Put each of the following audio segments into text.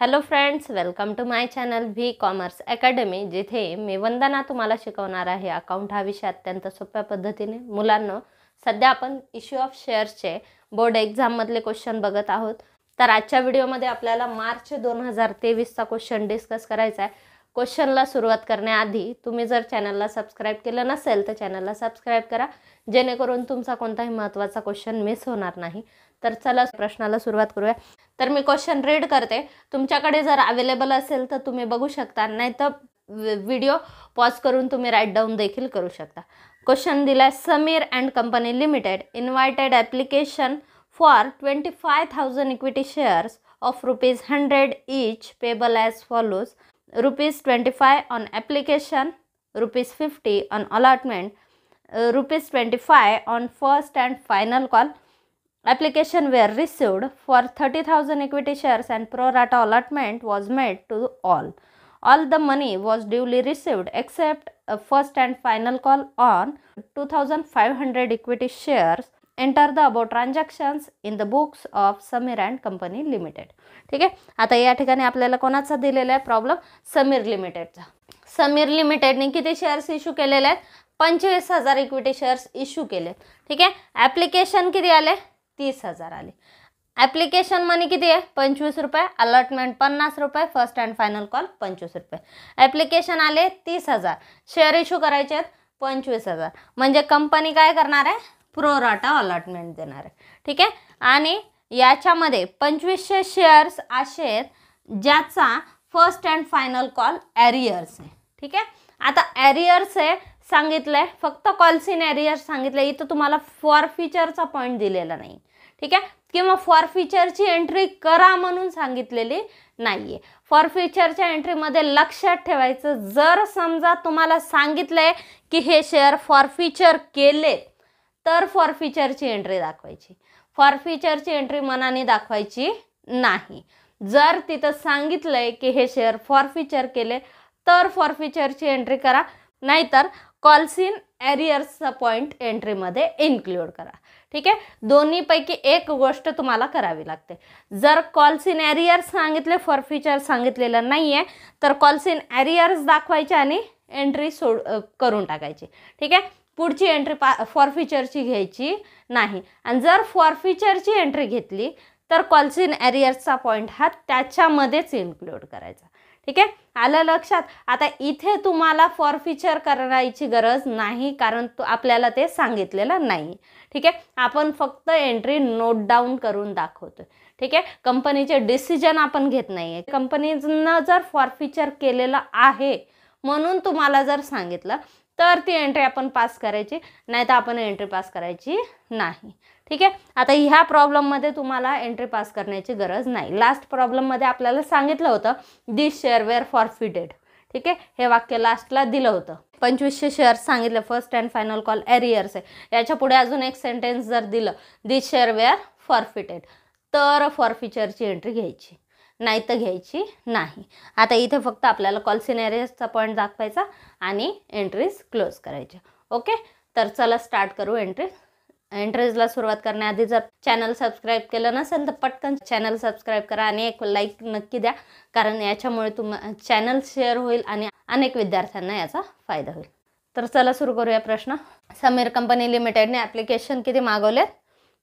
Hello friends, welcome to my channel V commerce academy, जिथे मी वंदना तुम्हाला शिकवणार आहे अकाउंट हा विषय अत्यंत सोप्या पद्धतीने. मुलांनो, सध्या आपण इश्यू ऑफ शेअर्सचे बोर्ड एक्झाममधले क्वेश्चन बघत आहोत. तर आजच्या व्हिडिओमध्ये आपल्याला मार्च 2023चा क्वेश्चन डिस्कस करायचा आहे. क्वेश्चनला सुरुवात करण्याआधी तुम्ही जर चॅनलला सबस्क्राईब केलं नसेल तर चॅनलला सबस्क्राईब करा, जेणेकरून तुमचा कोणताही महत्त्वाचा क्वेश्चन मिस होणार नाही. तर चला प्रश्नाला सुरुवात करूया. तर मी क्वेश्चन रीड करते. तुमच्याकडे जर अवेलेबल असेल तर तुम्ही बघू शकता, नाही तर व्हिडिओ पॉज करून तुम्ही राईट डाऊन देखील करू शकता. क्वेश्चन दिलाय, Sameer and company limited invited application for 25,000 equity shares of ₹100 each payable as follows: ₹25 on application, ₹50 on allotment, ₹25 on first and final call. Application were received for 30,000 equity shares and pro rata allotment was made to all. All the money was duly received except a first and final call on 2,500 equity shares. Enter the above transactions in the books of Samir and Company Limited. ठीक आहे. आता या ठिकाणी आपल्याला कोणाचा दिलेला आहे problem? Sameer लिमिटेडचा. Sameer लिमिटेडने किती शेअर्स इश्यू केलेले आहेत? 25,000 इक्विटी शेअर्स इश्यू केले. ठीक आहे. ॲप्लिकेशन किती आले? 30,000 आले. ॲप्लिकेशन मनी किती आहे? ₹25, allotment ₹50, first and final call ₹25. Application आले 30,000, शेअर इश्यू करायचे आहेत 25,000. म्हणजे कंपनी काय करणार आहे? प्रो राटा अलॉटमेंट देणार आहे. ठीक आहे. आणि याच्यामध्ये 2500 शेअर्स असे आहेत ज्याचा फर्स्ट अँड फायनल कॉल ॲरियर्स आहे. ठीक आहे. आता ॲरियर्स आहे सांगितलंय, फक्त कॉल्स इन ॲरियर्स सांगितलंय. इथं तुम्हाला फॉर फीचरचा पॉईंट दिलेला नाही. ठीक आहे. किंवा फॉर फीचरची एंट्री करा म्हणून सांगितलेली नाहीये. फॉर फीचरच्या एंट्रीमध्ये लक्षात ठेवायचं, जर समजा तुम्हाला सांगितलंय की हे शेअर फॉर फीचर केले तर फॉर फीचरची एंट्री दाखवायची. फॉर फीचरची एंट्री मनाने दाखवायची नाही. जर तिथं सांगितलंय की हे शेअर फॉर फीचर केले तर फॉर फीचरची एंट्री करा, नाहीतर कॉल्स इन ॲरियर्सचा पॉईंट एंट्रीमध्ये इन्क्लूड करा. ठीक आहे. दोन्हीपैकी एक गोष्ट तुम्हाला करावी लागते. जर कॉल्स इन ॲरियर्स सांगितले, फॉर फीचर सांगितलेलं नाही आहे, तर कॉल्स इन ॲरियर्स दाखवायचे आणि एंट्री करून टाकायची. ठीक आहे. पुढची एंट्री फॉर फीचरची घ्यायची नाही. आणि जर फॉर फीचरची एंट्री घेतली तर कॉल्स इन ॲरियर्सचा पॉईंट हा त्याच्यामध्येच इन्क्लूड करायचा. ठीक आहे. आलं लक्षात? आता इथे तुम्हाला फॉर फीचर करायची गरज नाही, कारण आपल्याला ते सांगितलेलं नाही. ठीक आहे. आपण फक्त एंट्री नोट डाऊन करून दाखवतोय. ठीक आहे. कंपनीचे डिसिजन आपण घेत नाहीये. कंपनीनं जर फॉर फीचर केलेलं आहे म्हणून तुम्हाला जर सांगितलं तर ती एंट्री आपण पास करायची, नाही तर आपण एंट्री पास करायची नाही. ठीक आहे. आता ह्या प्रॉब्लेममध्ये तुम्हाला एंट्री पास करण्याची गरज नाही. लास्ट प्रॉब्लेममध्ये आपल्याला सांगितलं होतं दिस शेअर वेअर फॉरफिटेड. ठीक आहे. हे वाक्य लास्टला दिलं होतं. 2500 शेअर्स सांगितलं, फर्स्ट अँड फायनल कॉल ॲरियर्स आहे. याच्या पुढे अजून एक सेंटेन्स जर दिलं दिस शेअर वेअर फॉरफिटेड, तर फॉर फीचरची एंट्री घ्यायची, नाही तर घ्यायची नाही. आता इथे फक्त आपल्याला कॉल्स इन ॲरियर्सचा पॉईंट दाखवायचा आणि एंट्रीज क्लोज करायच्या. ओके. तर चला स्टार्ट करू एंट्रीजला सुरुवात करण्याआधी जर चॅनल सबस्क्राईब केलं नसेल तर पटकन चॅनल सबस्क्राईब करा आणि एक लाईक नक्की द्या, कारण याच्यामुळे चॅनल शेअर होईल आणि अनेक विद्यार्थ्यांना याचा फायदा होईल. तर चला सुरू करूया प्रश्न. समीर कंपनी लिमिटेडने ॲप्लिकेशन किती मागवले?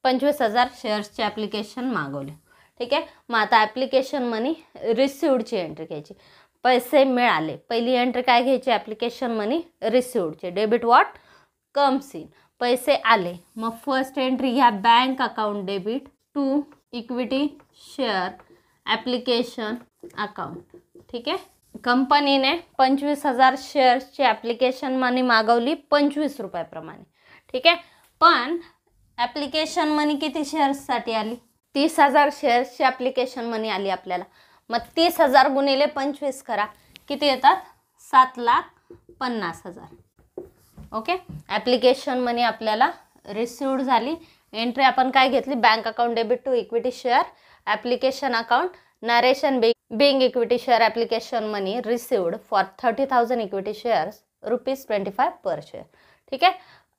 25,000 शेअर्सचे ॲप्लिकेशन मागवले. ठीक आहे. मग आता ॲप्लिकेशन मनी रिसिव्डची एंट्री घ्यायची. पैसे मिळाले, पहिली एंट्री काय घ्यायची? ॲप्लिकेशन मनी रिसिव्डचे. डेबिट व्हॉट कम्स इन, पैसे आले. मग फर्स्ट एंट्री घ्या, bank account debit to equity share application account. ठीक आहे. कंपनीने 25,000 शेअर्सची ॲप्लिकेशन मनी मागवली ₹25 प्रमाणे. ठीक आहे. पण ॲप्लिकेशन मनी किती शेअर्ससाठी आली? 30,000 शेअर्सची ॲप्लिकेशन मनी आली आपल्याला. मग 30,000 गुणिले 25 करा, किती येतात? 7,50,000. ओके. ॲप्लिकेशन मनी आपल्याला रिसिव्ड झाली. एंट्री आपण काय घेतली? Bank account debit to equity share application account, narration being equity share application money received for 30,000 equity shares ₹25 per share. ठीक आहे.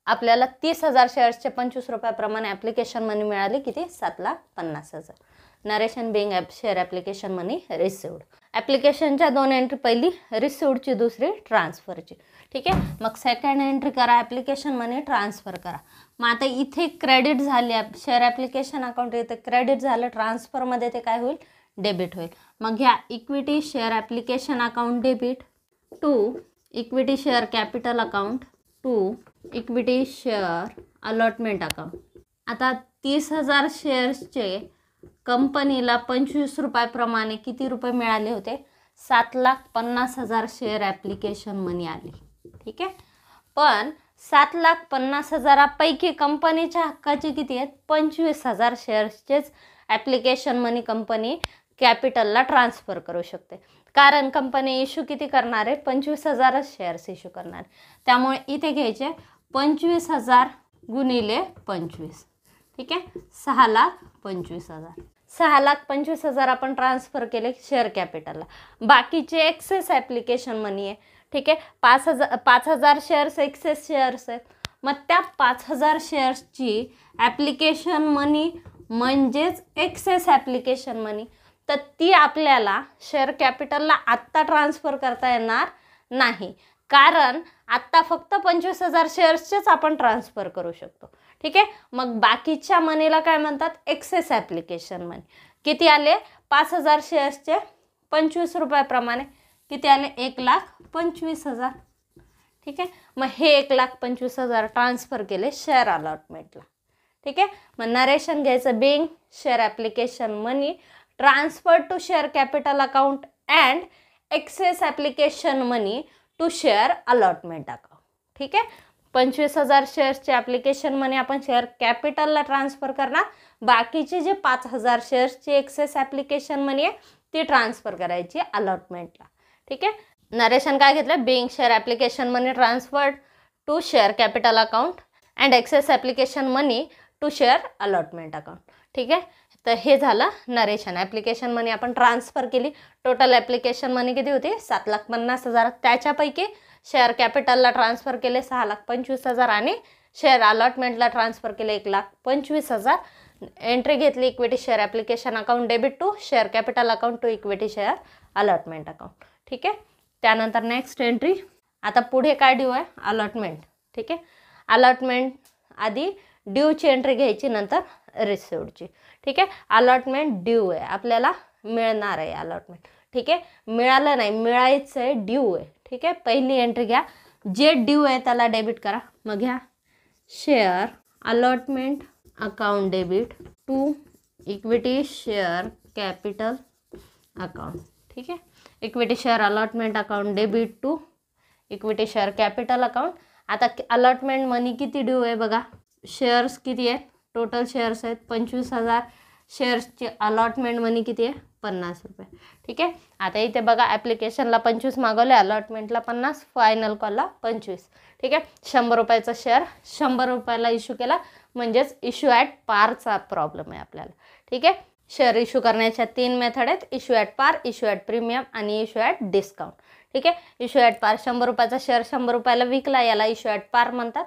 आपल्याला 30,000 शेअर्सचे ₹25 प्रमाणे ॲप्लिकेशन मनी मिळाली. किती? 7,50,000. Narration being share application money received. ॲप्लिकेशनच्या 2 एंट्री, पहिली रिसिव्डची, दुसरी ट्रान्सफरची. ठीक आहे. मग सेकंड एंट्री करा, ॲप्लिकेशन मनी ट्रान्सफर करा. मग आता इथे क्रेडिट झाली, शेअर ॲप्लिकेशन अकाउंट इथे क्रेडिट झालं, ट्रान्सफरमध्ये ते काय होईल, डेबिट होईल. मग ह्या equity share application account debit to equity share capital account to equity share allotment account. आता 30,000 शेअर्सचे कंपनीला 25 रुपयाप्रमाणे किती रुपये मिळाले होते, 7,50,000 शेअर ॲप्लिकेशन मनी आली. ठीक आहे. पण 7,50,000पैकी कंपनीच्या हक्काचे किती आहेत, 25,000 शेअर्सचेच ॲप्लिकेशन मनी कंपनी कॅपिटलला ट्रान्सफर करू शकते. कारण कंपनी इश्यू किती करणार आहे, 25,000 शेअर्स इश्यू करणार. त्यामुळे इथे घ्यायचे 25,000 गुणिले 25. ठीक आहे. 6,25,000. 6,25,000 आपण ट्रान्सफर केले शेअर कॅपिटलला. बाकीचे एक्सेस ॲप्लिकेशन मनी आहे. ठीक आहे. 5,000 शेअर्स एक्सेस शेअर्स आहेत. मग त्या 5,000 शेअर्सची ॲप्लिकेशन मनी म्हणजेच एक्सेस ॲप्लिकेशन मनी, तर ती आपल्याला शेअर कॅपिटलला आत्ता ट्रान्सफर करता येणार नाही. कारण आत्ता फक्त 25,000 शेअर्सचेच आपण ट्रान्सफर करू शकतो. ठीक आहे. मग बाकीच्या मनीला काय म्हणतात, एक्सेस ॲप्लिकेशन मनी. किती आले, 5,000 शेअर्सचे 25 रुपयाप्रमाणे किती आले, 1,25,000. ठीक आहे. मग हे 1,25,000 ट्रान्सफर केले शेअर अलॉटमेंटला. ठीक आहे. मग नरेशन घ्यायचं, being share application money transfer to share capital account and excess application money to share allotment account. ठीक आहे. 25,000 शेअर्सचे ॲप्लिकेशन मनी आपण शेअर कॅपिटलला ट्रान्सफर करणार. बाकीचे जे 5,000 शेअर्सची एक्सेस ॲप्लिकेशन मनी आहे ती ट्रान्सफर करायची अलॉटमेंटला. ठीक आहे. नरेशन काय घेतलं, being share application money transferred to share capital account and excess application money to share allotment account. ठीक आहे. तर हे झालं नरेशन. ॲप्लिकेशन मनी आपण ट्रान्सफर केली. टोटल ॲप्लिकेशन मनी किती होती, 7,50,000. त्याच्यापैकी शेअर कॅपिटलला ट्रान्सफर केले 6,25,000 आणि शेअर अलॉटमेंटला ट्रान्सफर केले 1,25,000. एंट्री घेतली equity share application account debit to share capital account to equity share allotment account. ठीक आहे. त्यानंतर नेक्स्ट एंट्री, आता पुढे काय ड्यू आहे, अलॉटमेंट. ठीक आहे. अलॉटमेंट आधी ड्यूची एंट्री घ्यायची, नंतर रिसिव्डची. ठीक आहे. अलॉटमेंट ड्यू आहे, आपल्याला मिळणार आहे अलॉटमेंट. ठीक आहे. मिळालं नाही, मिळायचं आहे, ड्यू आहे. ठीक आहे. पहिली एंट्री घ्या, जे ड्यू आहे त्याला डेबिट करा. मग घ्या share allotment account debit to equity share capital account. ठीक आहे. Equity share allotment account debit to equity share capital account. आता अलॉटमेंट मनी किती ड्यू आहे बघा, शेअर्स किती आहेत, टोटल शेअर्स आहेत 25,000. शेअर्सची अलॉटमेंट मनी किती आहे, 50 रुपये. ठीक आहे. आता इथे बघा ॲप्लिकेशनला 25 मागवले, अलॉटमेंटला 50, फायनल कॉलला 25. ठीक आहे. 100 रुपयाचा शेअर 100 रुपयाला इश्यू केला, म्हणजेच इश्यू ॲट पारचा प्रॉब्लेम आहे आपल्याला. ठीक आहे. शेअर इश्यू करण्याच्या 3 मेथड आहेत, इश्यू ॲट पार, इश्यू ॲट प्रीमियम आणि इश्यू ॲट डिस्काउंट. ठीक आहे. इश्यू ॲट पार, 100 रुपयाचा शेअर 100 रुपयाला विकला, याला इश्यू ॲट पार म्हणतात.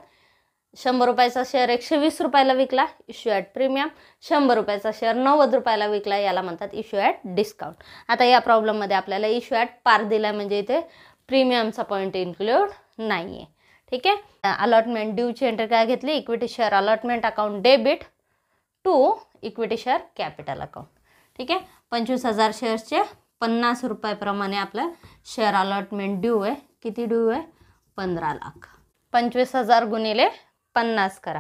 100 रुपयाचा शेअर 120 रुपयाला विकला, इश्यू ॲट प्रीमियम. 100 रुपयाचा शेअर 90 रुपयाला विकला, याला म्हणतात इश्यू ॲट डिस्काउंट. आता या प्रॉब्लेममध्ये आपल्याला इश्यू ॲट पार दिला, म्हणजे इथे प्रीमियमचा पॉईंट इन्क्लूड नाही आहे. ठीक आहे. अलॉटमेंट ड्यूची एंट्री काय घेतली, equity share allotment account debit to equity share capital account. ठीक आहे. 25,000 शेअर्सचे 50 रुपयाप्रमाणे आपलं शेअर अलॉटमेंट ड्यू आहे. किती ड्यू आहे, 15 लाख. 25,000 गुणिले 50 करा,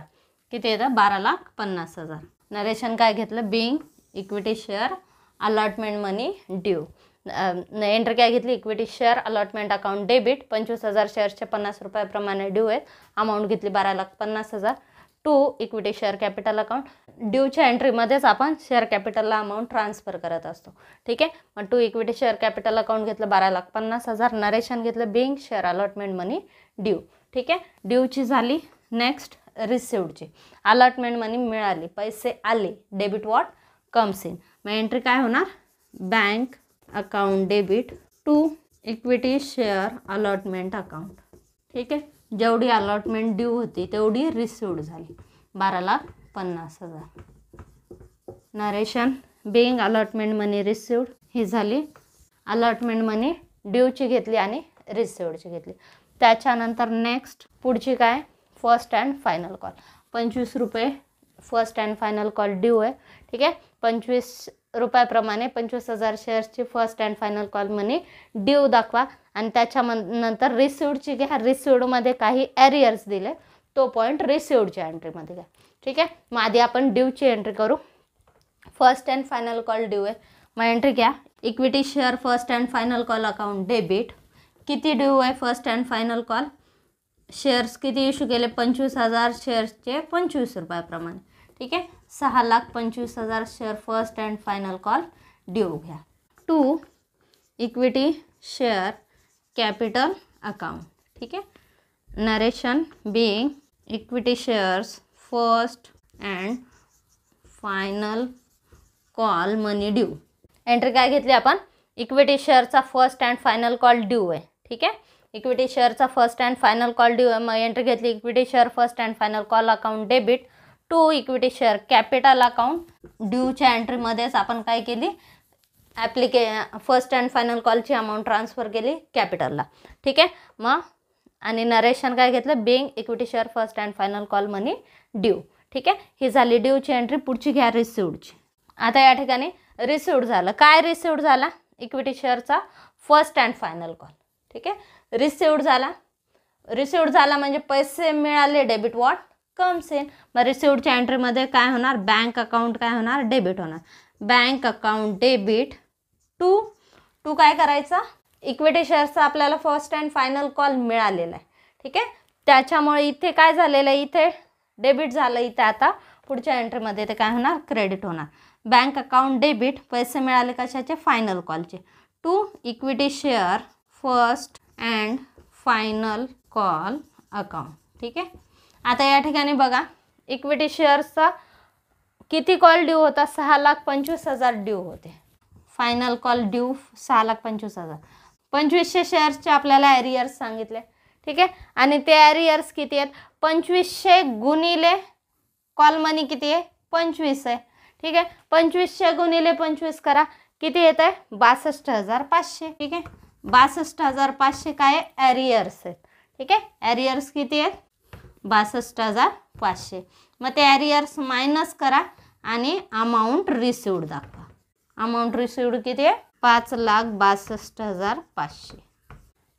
किती येतं, 12,50,000. नरेशन काय घेतलं, being equity share allotment money due. Entry काय घेतली, equity share allotment account debit 25,000 शेअर्सचे 50 रुपयाप्रमाणे ड्यू आहेत. अमाऊंट घेतली 12,50,000 to equity share capital account. ड्यूच्या एंट्रीमध्येच आपण शेअर कॅपिटलला अमाऊंट ट्रान्सफर करत असतो. ठीक आहे. मग to equity share capital account घेतलं 12,50,000. नरेशन घेतलं being share allotment money due. ठीक आहे. ड्यूची झाली. नेक्स्ट रिसिव्डची. अलॉटमेंट मनी मिळाली, पैसे आले, डेबिट वॉट कम्स इन. मग एंट्री काय होणार, bank account debit to equity share allotment account. ठीक आहे. जेवढी अलॉटमेंट ड्यू होती तेवढी रिसिव्ड झाली, 12,50,000. नरेशन बेईंग अलॉटमेंट मनी रिसिव्ड, ही झाली अलॉटमेंट मनी ड्यूची घेतली आणि रिसिव्डची घेतली. त्याच्यानंतर नेक्स्ट पुढची काय, फर्स्ट अँड फायनल कॉल. 25 रुपये first and final call due आहे. ठीक आहे, 25 रुपयाप्रमाणे 25,000 शेअर्सची first and final call money due दाखवा. आणि त्याच्यानंतर रिसिव्डची घ्या. रिसिव्डमध्ये काही ॲरियर्स दिले, तो पॉईंट रिसिव्डच्या एंट्रीमध्ये घ्या. ठीक आहे, मग आधी आपण ड्यूची एंट्री करू. First and final call due आहे, मग एंट्री घ्या. Equity share first and final call account debit. किती ड्यू आहे first and final call, shares किती इश्यू केले, 25,000 शेअर्सचे 25 रुपयाप्रमाणे. ठीक आहे, 6,25,000 share first and final call due घ्या. 2 इक्विटी शेअर कॅपिटल अकाउंट. ठीक आहे, narration being equity shares first and final call money due. Entry काय घेतली आपण, इक्विटी शेअरचा first and final call due आहे. ठीक आहे, इक्विटी शेअरचा first and final call due आहे, मग एंट्री घेतली equity share first and final call account debit. 2 equity share capital account. ड्यूच्या एंट्रीमध्येच आपण काय केली, फर्स्ट अँड फायनल कॉलची अमाऊंट ट्रान्सफर केली कॅपिटलला. ठीक आहे, मग आणि नरेशन काय घेतलं, being equity share first and final call money due. ठीक आहे, ही झाली ड्यूची एंट्री. पुढची घ्या रिसिव्डची. आता या ठिकाणी रिसिव्ड झालं. काय रिसिव्ड झाला, इक्विटी शेअरचा फर्स्ट अँड फायनल कॉल. ठीक आहे, रिसिव्ड झाला म्हणजे पैसे मिळाले, डेबिट वॉट कम्स इन. मग रिसिव्डच्या एंट्रीमध्ये काय होणार, बँक अकाउंट काय होणार, डेबिट होणार. Bank account debit. टू काय करायचा, इक्विटी शेअर्सचा आपल्याला फर्स्ट अँड फायनल कॉल मिळालेला आहे. ठीक आहे, त्याच्यामुळे इथे काय झालेलं आहे, इथे डेबिट झालं, इथे आता पुढच्या एंट्रीमध्ये ते काय होणार, क्रेडिट होणार. बँक अकाउंट डेबिट, पैसे मिळाले कशाचे, फायनल कॉलचे. 2 equity share first and final call account. ठीक आहे, आता या ठिकाणी बघा इक्विटी शेअर्सचा किती कॉल ड्यू होता, 6,25,000 ड्यू होते. Final call due 6,25,000. 2500 शेअर्सचे आपल्याला ॲरियर्स सांगितले. ठीक आहे, आणि ते ॲरियर्स किती आहेत, 2500 गुणिले कॉल मनी किती आहे, 25 आहे. ठीक आहे, 2500 गुणिले 25 करा, किती येत आहे, 62,500. ठीक आहे, 62,500 काय आहे, ॲरियर्स आहेत. ठीक आहे, ॲरियर्स किती आहेत, 62,500. मग ते ॲरियर्स मायनस करा आणि अमाऊंट रिसिव्ड दाखवा. अमाऊंट रिसिव्ड किती आहे, 5,62,500.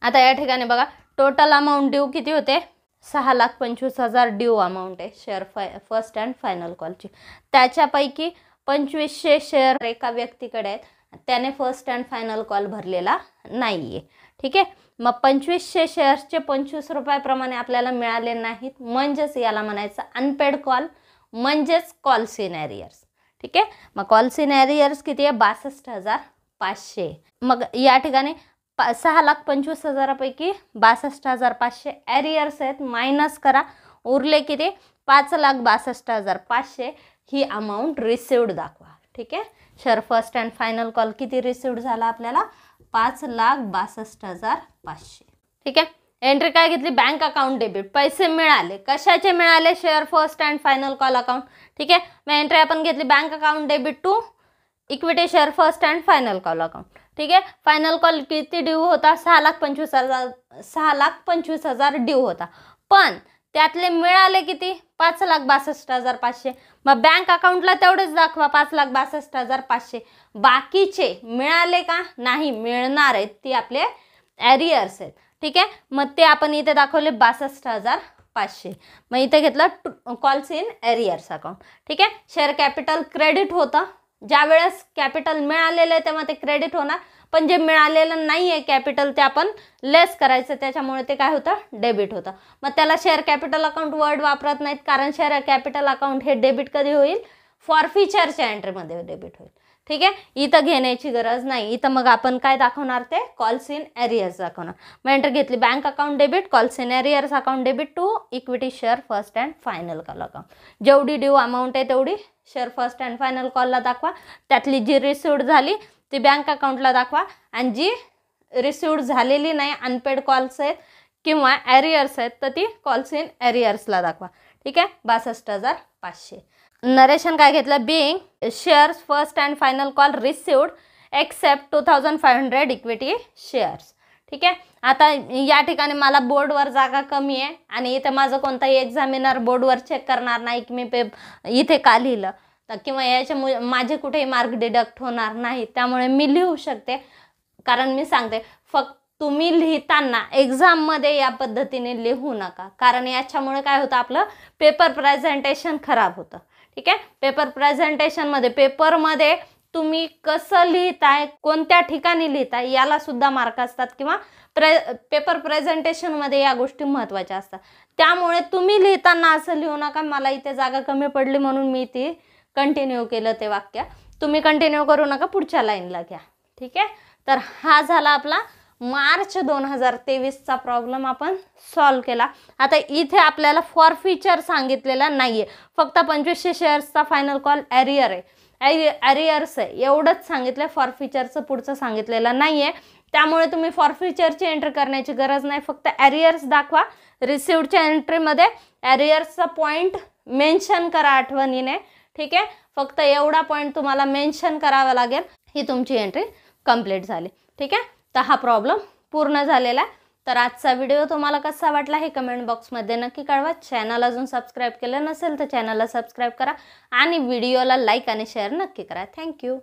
आता या ठिकाणी बघा टोटल अमाऊंट ड्यू किती होते, 6,25,000 ड्यू अमाऊंट आहे शेअर फर्स्ट अँड फायनल कॉलची. त्याच्यापैकी 2500 शेअर एका व्यक्तीकडे आहेत, त्याने फर्स्ट अँड फायनल कॉल भरलेला नाही आहे. ठीक आहे, मग 2500 शेअर्सचे 25 रुपयाप्रमाणे आपल्याला मिळाले नाहीत, म्हणजेच याला म्हणायचं अनपेड कॉल, म्हणजेच कॉल्स इन ॲरियर्स. ठीक आहे, मग कॉल्स इन ॲरियर्स किती आहे, 62,500. मग या ठिकाणी 6,25,000पैकी 62,500 ॲरियर्स आहेत, मायनस करा, उरले किती, 5,62,500. ही अमाऊंट रिसिव्ड दाखवा. ठीक आहे, share first and final call किती रिसिव्ड झाला आपल्याला, 5,62,500. ठीक आहे, एंट्री काय घेतली, बँक अकाउंट डेबिट, पैसे मिळाले, कशाचे मिळाले, share first and final call account. ठीक आहे, मग एंट्री आपण घेतली bank account debit 2 equity share first and final call account. ठीक आहे, फायनल कॉल किती ड्यू होता, 6,25,000 ड्यू होता, पण त्यातले मिळाले किती, 5,62,500. मग बँक अकाउंटला तेवढेच दाखवा, 5,62,500. बाकीचे मिळाले का, नाही मिळणार आहेत, ती आपले ॲरियर्स आहेत. ठीक आहे, मग ते आपण इथे दाखवले 62,500. मग इथे घेतलं कॉल्स इन ॲरियर्स अकाउंट. ठीक आहे, शेअर कॅपिटल क्रेडिट होतं, ज्या वेळेस कॅपिटल मिळालेलं आहे तेव्हा ते क्रेडिट होणार, पण जे मिळालेलं नाही आहे कॅपिटल ते आपण लेस करायचं, त्याच्यामुळे ते काय होतं, डेबिट होतं. मग त्याला शेअर कॅपिटल अकाउंट वर्ड वापरत नाहीत, कारण शेअर कॅपिटल अकाउंट हे डेबिट कधी होईल, फॉर फ्युचरच्या एंट्रीमध्ये डेबिट होईल. ठीक आहे, इथं घेण्याची गरज नाही, इथं मग आपण काय दाखवणार, ते कॉल्स इन ॲरियर्स दाखवणार. मग एंट्री घेतली bank account debit, calls in arrears account debit 2 equity share first and final call account. जेवढी ड्यू अमाऊंट आहे तेवढी शेअर फर्स्ट अँड फायनल कॉलला दाखवा, त्यातली जी रिसिव्ड झाली ती बँक अकाउंटला दाखवा, आणि जी रिसिव्ड झालेली नाही, अनपेड कॉल्स आहेत किंवा ॲरियर्स आहेत, तर ती कॉल्स इन ॲरियर्सला दाखवा. ठीक आहे, 62,500. नरेशन काय घेतलं, being shares first and final call received except 2500 equity shares. ठीक आहे. आता या ठिकाणी मला बोर्डवर जागा कमी आहे आणि इथे माझं कोणताही एक्झामिनर बोर्डवर चेक करणार नाही की मी इथे का लिहिलं किंवा याच्या माझे कुठेही मार्क डिडक्ट होणार नाही. त्यामुळे मी लिहू शकते. कारण मी सांगते, फक्त तुम्ही लिहिताना एक्झाममध्ये या पद्धतीने लिहू नका, कारण याच्यामुळे काय होतं, आपलं पेपर प्रेझेंटेशन खराब होतं. ठीक आहे. पेपर प्रेझेंटेशनमध्ये पेपरमध्ये तुम्ही कसं लिहिताय, कोणत्या ठिकाणी लिहिताय याला सुद्धा मार्क असतात किंवा पेपर प्रेझेंटेशनमध्ये या गोष्टी महत्त्वाच्या असतात. त्यामुळे तुम्ही लिहिताना असं लिहू नका मला इथे जागा कमी पडली म्हणून मी ती कंटिन्यू केलं ते वाक्य. तुम्ही कंटिन्यू करू नका, पुढच्या लाईनला घ्या. ठीक आहे. तर हा झाला आपला मार्च 2023चा प्रॉब्लेम आपण सॉल्व केला. आता इथे आपल्याला फॉरफिचर सांगितलेला नाहीये, फक्त 2500 शेअर्सचा फायनल कॉल एरियर आहे, एरियर्स आहे एवढंच सांगितलं. फॉरफिचरचं पुढचं सांगितलेलं नाहीये. त्यामुळे तुम्ही फॉरफिचरची एंट्री करण्याची गरज नाही, फक्त एरियर्स दाखवा. रिसिव्डच्या एंट्रीमध्ये एरियर्सचा पॉईंट मेन्शन करा आठवणीने. ठीक आहे. फक्त एवढा पॉईंट तुम्हाला मेन्शन करावा लागेल, ही तुमची एंट्री कंप्लीट झाली. ठीक आहे. तर हा प्रॉब्लेम पूर्ण झालेला आहे. तर आजचा व्हिडिओ तुम्हाला कसा वाटला हे कमेंट बॉक्समध्ये नक्की कळवा. चॅनल अजून सबस्क्राईब केलं नसेल तर चॅनलला सबस्क्राईब करा आणि व्हिडिओला लाईक आणि शेअर नक्की करा. थँक्यू.